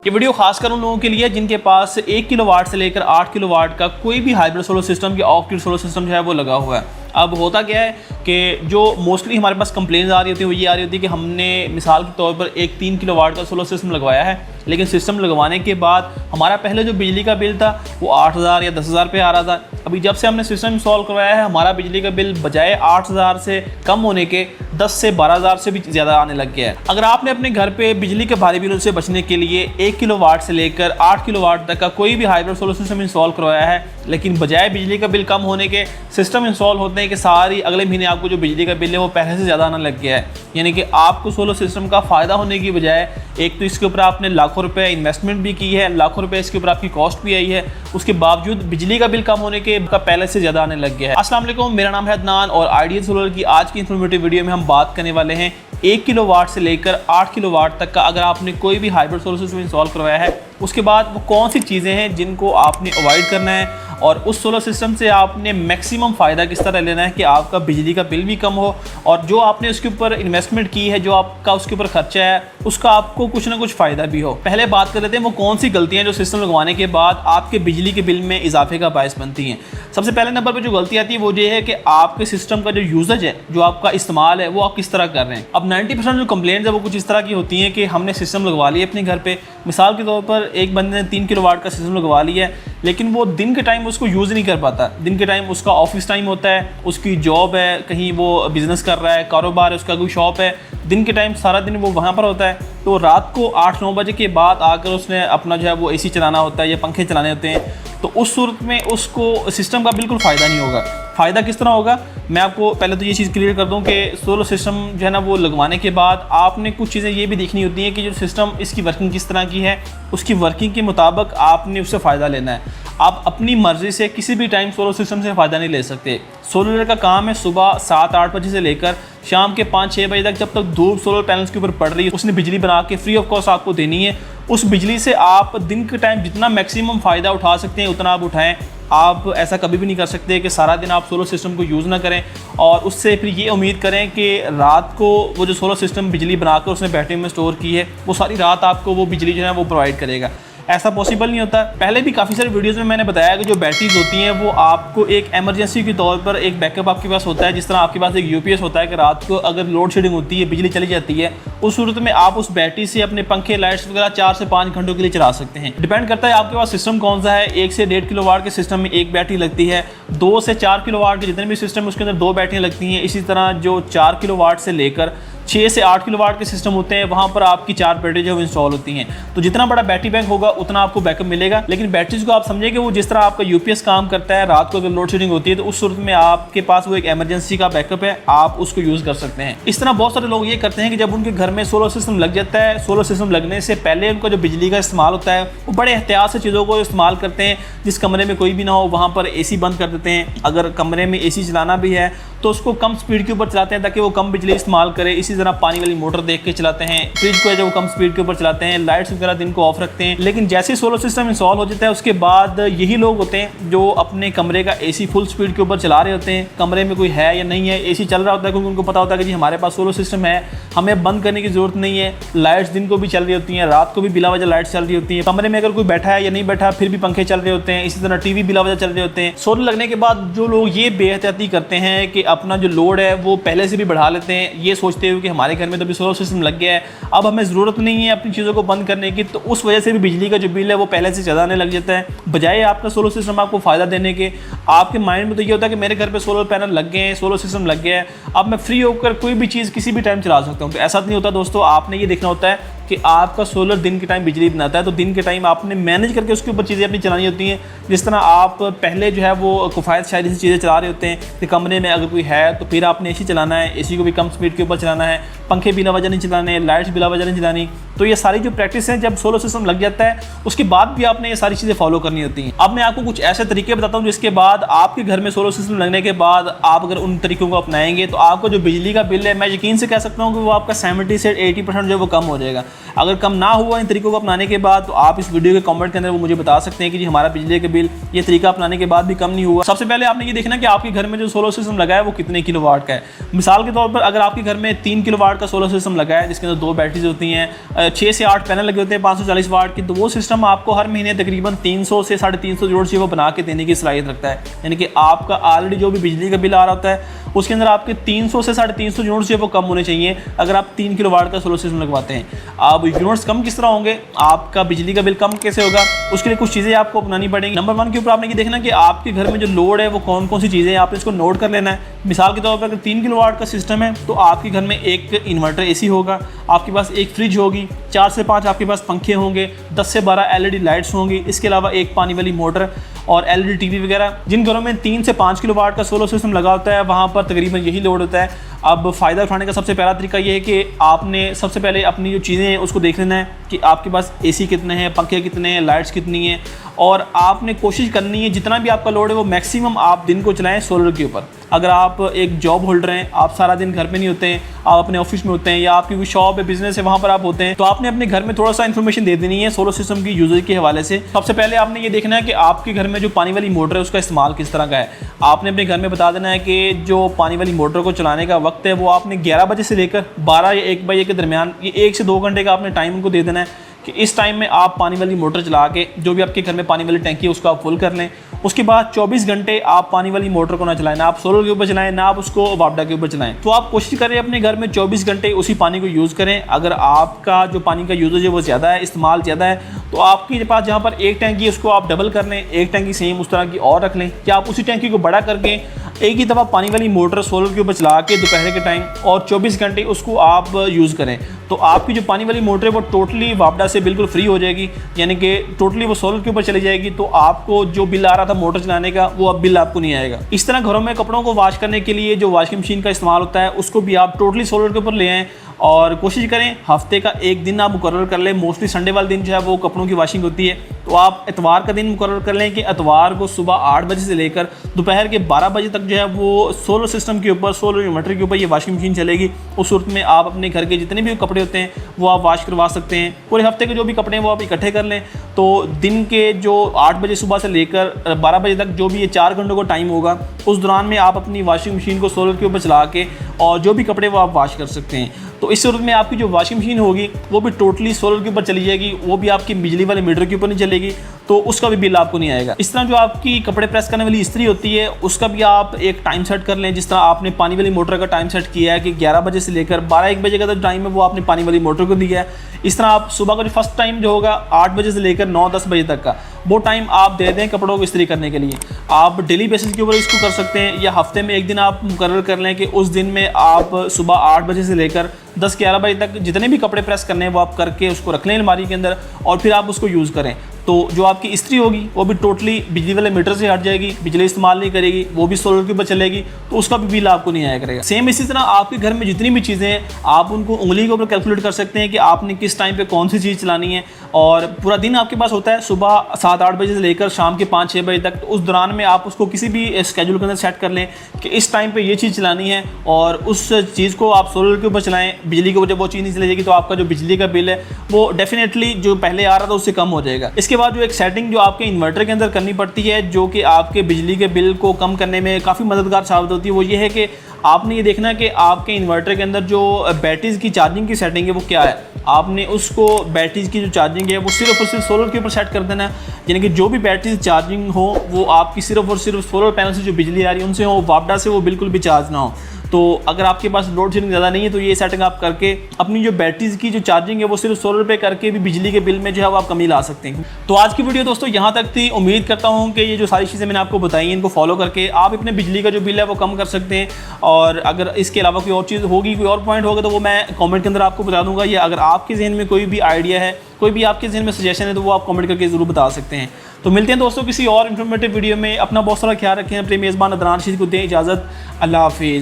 ये वीडियो खासकर उन लोगों के लिए जिनके पास 1 किलोवाट से लेकर 8 किलोवाट का कोई भी हाइब्रिड सोलर सिस्टम या ऑफ ग्रिड सोलर सिस्टम जो है वो लगा हुआ है। अब होता क्या है कि जो मोस्टली हमारे पास कंप्लेंट्स आ रही होती है वो ये आ रही होती है कि हमने मिसाल के तौर पर एक 3 किलोवाट का सोलर सिस्टम लगवाया है, लेकिन सिस्टम लगवाने के बाद हमारा पहले जो बिजली का बिल था वो 8,000 या 10,000 पे आ रहा था। अभी जब से हमने सिस्टम इंस्टॉल करवाया है हमारा बिजली का बिल बजाय 8,000 से कम होने के 10 से 12,000 से भी ज़्यादा आने लग गया है। अगर आपने अपने घर पे बिजली के भारी बिलों से बचने के लिए 1 किलोवाट से लेकर 8 किलोवाट तक का कोई भी हाइब्रिड सोलर सिस्टम इंस्टॉल करवाया है, लेकिन बजाय बिजली का बिल कम होने के सिस्टम इंस्टॉल होते हैं कि सारी अगले महीने आपको जो बिजली का बिल है वो पहले से ज़्यादा आने लग गया है। यानी कि आपको सोलर सिस्टम का फ़ायदा होने की बजाय एक तो इसके ऊपर आपने लाखों रुपए इन्वेस्टमेंट भी की है, लाखों रुपए इसके ऊपर आपकी कॉस्ट भी आई है, उसके बावजूद बिजली का बिल कम होने के पहले से ज़्यादा आने लग गया है। अस्सलाम वालेकुम, मेरा नाम है अदनान और आइडियल सोलर की आज की इन्फॉर्मेटिव वीडियो में हम बात करने वाले हैं 1 किलोवाट से लेकर 8 किलोवाट तक का अगर आपने कोई भी हाइब्रिड सोलर सिस्टम इंस्टॉल करवाया है उसके बाद वो कौन सी चीज़ें हैं जिनको आपने अवॉइड करना है और उस सोलर सिस्टम से आपने मैक्सिमम फ़ायदा किस तरह लेना है कि आपका बिजली का बिल भी कम हो और जो आपने उसके ऊपर इन्वेस्टमेंट की है, जो आपका उसके ऊपर खर्चा है, उसका आपको कुछ ना कुछ फ़ायदा भी हो। पहले बात कर लेते हैं वो कौन सी गलतियाँ जो सिस्टम लगवाने के बाद आपके बिजली के बिल में इजाफे का बायस बनती हैं। सबसे पहले नंबर पर जो गलती आती है वो ये है कि आपके सिस्टम का जो यूजेज है, जो आपका इस्तेमाल है, वो आप किस तरह कर रहे हैं। अब 90% जो कंप्लेंट्स है वो कुछ इस तरह की होती हैं कि हमने सिस्टम लगवा लिया अपने घर पे, मिसाल के तौर पर एक बंदे ने 3 किलोवाट का सिस्टम लगवा लिया है, लेकिन वो दिन के टाइम उसको यूज़ नहीं कर पाता। दिन के टाइम उसका ऑफिस टाइम होता है, उसकी जॉब है, कहीं वो बिज़नेस कर रहा है, कारोबार है, उसका कोई शॉप है, दिन के टाइम सारा दिन वो वहाँ पर होता है। तो रात को 8-9 बजे के बाद आकर उसने अपना जो है वो एसी चलाना होता है या पंखे चलाने होते हैं, तो उस सूरत में उसको सिस्टम का बिल्कुल फ़ायदा नहीं होगा। फ़ायदा किस तरह होगा, मैं आपको पहले तो ये चीज़ क्लियर कर दूं कि सोलर सिस्टम जो है ना वो लगवाने के बाद आपने कुछ चीज़ें ये भी देखनी होती हैं कि जो सिस्टम इसकी वर्किंग किस तरह की है, उसकी वर्किंग के मुताबिक आपने उससे फ़ायदा लेना है। आप अपनी मर्ज़ी से किसी भी टाइम सोलर सिस्टम से फ़ायदा नहीं ले सकते। सोलर का काम है सुबह 7-8 बजे से लेकर शाम के 5-6 बजे तक, जब तक धूप सोलर पैनल्स के ऊपर पड़ रही है उसने बिजली बना के फ्री ऑफ कॉस्ट आपको देनी है। उस बिजली से आप दिन के टाइम जितना मैक्सिमम फ़ायदा उठा सकते हैं उतना आप उठाएं। आप ऐसा कभी भी नहीं कर सकते कि सारा दिन आप सोलर सिस्टम को यूज़ ना करें और उससे फिर ये उम्मीद करें कि रात को वो जो सोलर सिस्टम बिजली बनाकर उसने बैटरी में स्टोर की है वो सारी रात आपको वो बिजली जो है वो प्रोवाइड करेगा। ऐसा पॉसिबल नहीं होता। पहले भी काफ़ी सारे वीडियोस में मैंने बताया कि जो बैटरीज होती हैं वो आपको एक एमरजेंसी के तौर पर एक बैकअप आपके पास होता है। जिस तरह आपके पास एक यूपीएस होता है कि रात को अगर लोड शेडिंग होती है, बिजली चली जाती है, उस सूरत में आप उस बैटरी से अपने पंखे, लाइट्स वगैरह 4 से 5 घंटों के लिए चला सकते हैं। डिपेंड करता है आपके पास सिस्टम कौन सा है। 1 से 1.5 किलोवाट के सिस्टम में एक बैटरी लगती है, 2 से 4 किलोवाट के जितने भी सिस्टम है उसके अंदर 2 बैटरियाँ लगती हैं। इसी तरह जो 4 किलोवाट से लेकर 6 से 8 किलोवाट के सिस्टम होते हैं वहाँ पर आपकी 4 बैटरी जो इंस्टॉल होती हैं। तो जितना बड़ा बैटरी बैंक होगा उतना आपको बैकअप मिलेगा। लेकिन बैटरीज को आप समझें कि वो जिस तरह आपका यूपीएस काम करता है, रात को अगर लोड शेडिंग होती है तो उस सूरत में आपके पास वो एक इमरजेंसी का बैकअप है, आप उसको यूज़ कर सकते हैं। इस तरह बहुत सारे लोग ये करते हैं कि जब उनके घर में सोलर सिस्टम लग जाता है, सोलर सिस्टम लगने से पहले उनका जो बिजली का इस्तेमाल होता है वो बड़े एहतियात से चीज़ों को इस्तेमाल करते हैं। जिस कमरे में कोई भी ना हो वहाँ पर एसी बंद कर देते हैं। अगर कमरे में एसी चलाना भी है तो उसको कम स्पीड के ऊपर चलाते हैं ताकि वो कम बिजली इस्तेमाल करे। इसी तरह पानी वाली मोटर देख के चलाते हैं। फ्रिज को जो कम स्पीड के ऊपर चलाते हैं, लाइट्स वगैरह दिन को ऑफ रखते हैं। लेकिन जैसे सोलर सिस्टम इंस्टॉल हो जाता है उसके बाद यही लोग होते हैं जो अपने कमरे का एसी फुल स्पीड के ऊपर चला रहे होते हैं। कमरे में कोई है या नहीं है, एसी चल रहा होता है क्योंकि उनको पता होता है कि जी हमारे पास सोलर सिस्टम है, हमें बंद करने की जरूरत नहीं है। लाइट्स दिन को भी चल रही होती हैं, रात को भी बिला वजह लाइट्स चल रही होती है। कमरे में अगर कोई बैठा है या नहीं बैठा फिर भी पंखे चल रहे होते हैं। इसी तरह टीवी बिला वजह चल रहे होते हैं। सोलर लगने के बाद जो लोग ये बेहतियाती करते हैं कि अपना जो लोड है वो पहले से भी बढ़ा लेते हैं, ये सोचते हुए कि हमारे घर में तो भी सोलर सिस्टम लग गया है, अब हमें ज़रूरत नहीं है अपनी चीज़ों को बंद करने की, तो उस वजह से भी बिजली का जो बिल है वो पहले से ज़्यादा आने लग जाता है। बजाय आपका सोलर सिस्टम आपको फ़ायदा देने के, आपके माइंड में तो ये होता है कि मेरे घर पे सोलर पैनल लग गए हैं, सोलर सिस्टम लग गया है, अब मैं फ्री होकर कोई भी चीज़ किसी भी टाइम चला सकता हूँ। तो ऐसा नहीं होता दोस्तों। आपने ये देखना होता है कि आपका सोलर दिन के टाइम बिजली बनाता है, तो दिन के टाइम आपने मैनेज करके उसके ऊपर चीज़ें अपनी चलानी होती हैं। जिस तरह आप पहले जो है वो किफ़ायत शायरी से चीज़ें चला रहे होते हैं कि कमरे में अगर कोई है तो फिर आपने एसी चलाना है, एसी को भी कम स्पीड के ऊपर चलाना है, पंखे बिना वजह नहीं चलाने, लाइट्स बिना वजह नहीं चलानी। तो ये सारी जो प्रैक्टिस है जब सोलर सिस्टम लग जाता है उसके बाद भी आपने ये सारी चीज़ें फॉलो करनी होती हैं। अब मैं आपको कुछ ऐसे तरीके बताता हूँ जिसके बाद आपके घर में सोलर सिस्टम लगने के बाद आप अगर उन तरीकों को अपनाएंगे तो आपको जो बिजली का बिल है मैं यकीन से कह सकता हूँ कि वो आपका 70 से 80% जो है वो कम हो जाएगा। अगर कम ना हुआ इन तरीकों को अपनाने के बाद तो आप इस वीडियो के कमेंट के अंदर वो मुझे बता सकते हैं कि जी हमारा बिजली का बिल ये तरीका अपनाने के बाद भी कम नहीं हुआ। सबसे पहले आपने ये देखना कि आपके घर में जो सोलर सिस्टम लगा है वो कितने किलोवाट का है। मिसाल के तौर पर अगर आपके घर में 3 किलोवाट का सोलर सिस्टम लगा है जिसके अंदर 2 बैटरीज होती हैं, 6 से 8 पैनल लगे होते हैं 540 वाट की, तो वो सिस्टम आपको हर महीने तकरीबन 300 से 350 यूनिट्स वो बना के देने की सलाहियत रखता है। यानी कि आपका ऑलरेडी जो भी बिजली का बिल आ रहा होता है उसके अंदर आपके 300 से 350 यूनिट्स वो कम होने चाहिए अगर आप 3 किलोवाट का सोलर सिस्टम लगवाते हैं। अब यूनिट्स कम किस तरह होंगे, आपका बिजली का बिल कम कैसे होगा, उसके लिए कुछ चीज़ें आपको अपनानी पड़ेंगी। नंबर 1 के ऊपर आपने ये देखना कि आपके घर में जो लोड है वो कौन कौन सी चीज़ें हैं, आपने इसको नोट कर लेना है। मिसाल के तौर पर अगर 3 किलोवाट का सिस्टम है तो आपके घर में एक इन्वर्टर एसी होगा, आपके पास एक फ्रिज होगी, 4 से 5 आपके पास पंखे होंगे, 10 से 12 LED लाइट्स होंगी, इसके अलावा एक पानी वाली मोटर और LED टीवी वगैरह। जिन घरों में 3 से 5 किलोवाट का सोलर सिस्टम लगा होता है वहाँ पर तकरीबन यही लोड होता है। अब फ़ायदा उठाने का सबसे पहला तरीका ये है कि आपने सबसे पहले अपनी जो चीज़ें हैं उसको देख लेना है कि आपके पास एसी कितने हैं, पंखे कितने हैं, लाइट्स कितनी हैं, और आपने कोशिश करनी है जितना भी आपका लोड है वो मैक्सिमम आप दिन को चलाएं सोलर के ऊपर। अगर आप एक जॉब होल्डर हैं, आप सारा दिन घर पे नहीं होते हैं, आप अपने ऑफिस में होते हैं या आपकी कोई शॉप है, बिजनेस है, वहाँ पर आप होते हैं, तो आपने अपने घर में थोड़ा सा इन्फॉर्मेशन दे देनी है सोलर सिस्टम की यूजेज के हवाले से। सबसे पहले आपने ये देखना है कि आपके घर में जो पानी वाली मोटर है उसका इस्तेमाल किस तरह का है। आपने अपने घर में बता देना है कि जो पानी वाली मोटर को चलाने का वक्त है वो आपने 11 बजे से लेकर 12 या 1 बजे के दरमियान, ये 1 से 2 घंटे का आपने टाइम उनको दे देना है कि इस टाइम में आप पानी वाली मोटर चला के जो भी आपके घर में पानी वाली टैंकी है उसको आप फुल कर लें। उसके बाद 24 घंटे आप पानी वाली मोटर को ना चलाएं, ना आप सोलर के ऊपर चलाएं, ना आप उसको वापडा के ऊपर चलाएं। तो आप कोशिश करें अपने घर में 24 घंटे उसी पानी को यूज़ करें। अगर आपका जो पानी का यूजेज है वो ज़्यादा है, इस्तेमाल ज़्यादा है, तो आपके पास जहाँ पर एक टैंकी है उसको आप डबल कर लें, एक टैंकी सेम उस तरह की और रख लें, या आप उसी टैंकी को बड़ा करके एक ही दफ़ा पानी वाली मोटर सोलर के ऊपर चला के दोपहर के टाइम और 24 घंटे उसको आप यूज़ करें। तो आपकी जो पानी वाली मोटर है वो टोटली वापडा से बिल्कुल फ्री हो जाएगी, यानी कि टोटली वो सोलर के ऊपर चली जाएगी। तो आपको जो बिल आ रहा था मोटर चलाने का वो अब बिल आपको नहीं आएगा। इस तरह घरों में कपड़ों को वॉश करने के लिए जो वॉशिंग मशीन का इस्तेमाल होता है उसको भी आप टोटली सोलर के ऊपर ले आएँ और कोशिश करें हफ्ते का एक दिन आप मुकर्रर कर लें। मोस्टली संडे वाले दिन जो है वो कपड़ों की वॉशिंग होती है, तो आप इतवार का दिन मुकर्रर कर लें कि इतवार को सुबह 8 बजे से लेकर दोपहर के 12 बजे तक जो है वो सोलर सिस्टम के ऊपर, सोलर इन्वर्टर के ऊपर ये वॉशिंग मशीन चलेगी। उस सूरत में आप अपने घर के जितने भी कपड़े होते हैं वो आप वॉश करवा सकते हैं। पूरे हफ्ते के जो भी कपड़े हैं वो आप इकट्ठे कर लें, तो दिन के जो 8 बजे सुबह से लेकर 12 बजे तक जो भी ये 4 घंटों का टाइम होगा उस दौरान में आप अपनी वॉशिंग मशीन को सोलर के ऊपर चला के और जो भी कपड़े वो आप वॉश कर सकते हैं। तो इस सूरत में आपकी जो वॉशिंग मशीन होगी वो भी टोटली सोलर के ऊपर चली जाएगी, वो भी आपकी बिजली वाले मीटर के ऊपर नहीं चलेगी, तो उसका भी बिल आपको नहीं आएगा। इस तरह जो आपकी कपड़े प्रेस करने वाली इस्त्री होती है उसका भी आप एक टाइम सेट कर लें। जिस तरह आपने पानी वाली मोटर का टाइम सेट किया है कि 11 बजे से लेकर 12-1 बजे का जो टाइम है वो आपने पानी वाली मोटर को दिया है, इस तरह आप सुबह का जो फर्स्ट टाइम जो होगा 8 बजे से लेकर 9-10 बजे तक का वो टाइम आप दे दें कपड़ों को इस्त्री करने के लिए। आप डेली बेसिस के ऊपर इसको कर सकते हैं या हफ्ते में एक दिन आप मुकर्रर कर लें कि उस दिन में आप सुबह 8 बजे से लेकर 10-11 बजे तक जितने भी कपड़े प्रेस करने हैं वो आप करके उसको रख लें अलमारी के अंदर और फिर आप उसको यूज़ करें। तो जो आपकी इस्त्री होगी वो भी टोटली बिजली वाले मीटर से हट जाएगी, बिजली इस्तेमाल नहीं करेगी, वो भी सोलर के ऊपर चलेगी, तो उसका भी बिल आपको नहीं आया करेगा। सेम इसी तरह आपके घर में जितनी भी चीज़ें हैं आप उनको उंगली के ऊपर कैलकुलेट कर सकते हैं कि आपने किस टाइम पे कौन सी चीज़ चलानी है। और पूरा दिन आपके पास होता है सुबह 7-8 बजे से लेकर शाम के 5-6 बजे तक, तो उस दौरान में आप उसको किसी भी स्केड्यूल के अंदर सेट कर लें कि इस टाइम पे ये चीज़ चलानी है और उस चीज़ को आप सोलर के ऊपर चलाएं। बिजली के ऊपर जब वो चीज़ नहीं चली जाएगी तो आपका जो बिजली का बिल है वो डेफिनेटली जो पहले आ रहा था उससे कम हो जाएगा। इसके बाद जो एक सेटिंग जो आपके इन्वर्टर के अंदर करनी पड़ती है जो कि आपके बिजली के बिल को कम करने में काफ़ी मददगार साबित होती है, वो ये है कि आपने ये देखना है कि आपके इन्वर्टर के अंदर जो बैटरीज की चार्जिंग की सेटिंग है वो क्या है। आपने उसको बैटरीज की जो चार्जिंग है वो सिर्फ और सिर्फ सोलर के ऊपर सेट कर देना है, यानी कि जो भी बैटरीज चार्जिंग हो वो आपकी सिर्फ और सिर्फ सोलर पैनल से जो बिजली आ रही है उनसे हो, वापडा से वो बिल्कुल भी चार्ज ना हो। तो अगर आपके पास लोड शेडिंग ज़्यादा नहीं है तो ये सेटिंग आप करके अपनी जो बैटरीज की जो चार्जिंग है वो सिर्फ सोलर पे करके भी बिजली के बिल में जो है वो आप कमी ला सकते हैं। तो आज की वीडियो दोस्तों यहाँ तक थी। उम्मीद करता हूँ कि ये जो सारी चीज़ें मैंने आपको बताई हैं इनको फॉलो करके आप अपने बिजली का जो बिल है वो कम कर सकते हैं। और अगर इसके अलावा कोई और चीज़ होगी, कोई और पॉइंट होगा तो वो मैं कॉमेंट के अंदर आपको बता दूँगा, या अगर आपके जहन में कोई भी आइडिया है, कोई भी आपके जहन में सजेशन है तो वो आप कमेंट करके ज़रूर बता सकते हैं। तो मिलते हैं दोस्तों किसी और इन्फॉर्मेटिव वीडियो में। अपना बहुत सारा ख्याल रखें, अपने मेज़बान अदनान रशीद को दें इजाज़त। अल्लाह हाफिज़।